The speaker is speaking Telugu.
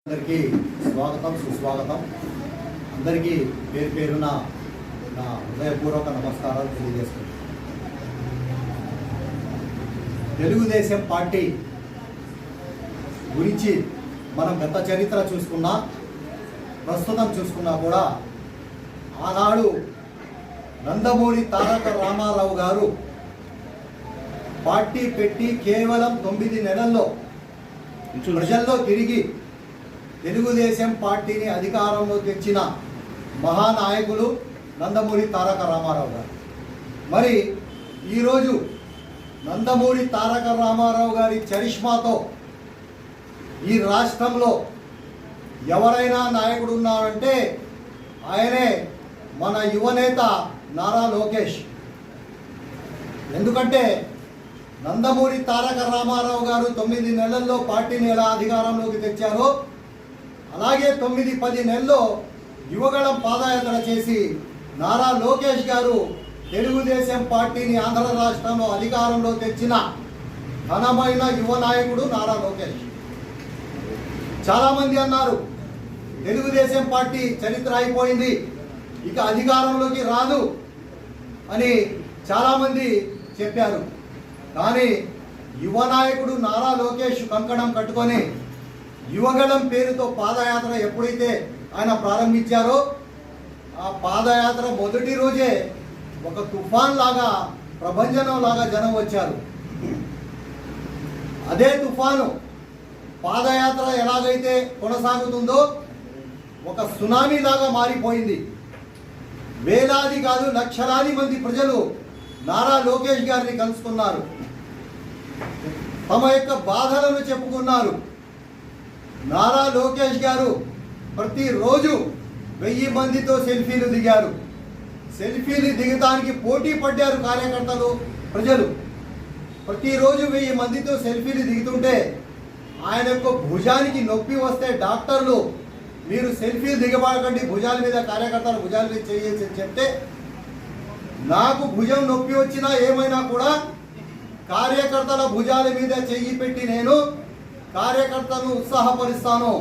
అందరికీ స్వాగతం సుస్వాగతం. అందరికీ పేరు పేరున నా హృదయపూర్వక నమస్కారాలు తెలియజేస్తున్నాను. తెలుగుదేశం పార్టీ గురించి మనం గత చరిత్ర చూసుకున్నా, ప్రస్తుతం చూసుకున్నా కూడా ఆనాడు నందమూరి తారక రామారావు గారు పార్టీ పెట్టి కేవలం 9 నెలల్లో ప్రజల్లో తిరిగి తెలుగుదేశం పార్టీని అధికారంలో తెచ్చిన మహానాయకులు నందమూరి తారక రామారావు గారు. మరి ఈరోజు నందమూరి తారక రామారావు గారి చరిష్మాతో ఈ రాష్ట్రంలో ఎవరైనా నాయకుడు ఉన్నారంటే ఆయనే మన యువనేత నారా లోకేష్. ఎందుకంటే నందమూరి తారక రామారావు గారు 9 నెలల్లో పార్టీని ఎలా అధికారంలోకి తెచ్చారో అలాగే 9-10 నెలల్లో యువగళం పాదయాత్ర చేసి నారా లోకేష్ గారు తెలుగుదేశం పార్టీని ఆంధ్ర రాష్ట్రంలో అధికారంలో తెచ్చిన ఘనమైన యువ నాయకుడు నారా లోకేష్. చాలామంది అన్నారు తెలుగుదేశం పార్టీ చరిత్ర అయిపోయింది, ఇక అధికారంలోకి రాదు అని చాలామంది చెప్పారు. కానీ యువ నాయకుడు నారా లోకేష్ కంకణం కట్టుకొని యువగళం పేరుతో పాదయాత్ర ఎప్పుడైతే ఆయన ప్రారంభించారో ఆ పాదయాత్ర మొదటి రోజే ఒక తుఫాన్ లాగా, ప్రభంజనం లాగా జనం వచ్చారు. అదే తుఫాను పాదయాత్ర ఎలాగైతే కొనసాగుతుందో ఒక సునామీ లాగా మారిపోయింది. వేలాది కాదు లక్షలాది మంది ప్రజలు నారా లోకేష్ గారిని కలుసుకున్నారు, తమ యొక్క బాధలను చెప్పుకున్నారు. నారా లోకేష్ గారు ప్రతిరోజు 1000 మందితో సెల్ఫీలు దిగారు. సెల్ఫీలు దిగడానికి పోటీ పడ్డారు కార్యకర్తలు, ప్రజలు. ప్రతిరోజు 1000 మందితో సెల్ఫీలు దిగుతుంటే ఆయన యొక్క భుజానికి నొప్పి వస్తే డాక్టర్లు మీరు సెల్ఫీలు దిగబాకండి, భుజాల మీద కార్యకర్తల భుజాల మీద చేసి చెప్తే నాకు భుజం నొప్పి వచ్చినా ఏమైనా కూడా కార్యకర్తల భుజాల మీద చెయ్యి పెట్టి నేను కార్యకర్తలను ఉత్సాహపరుస్తాను.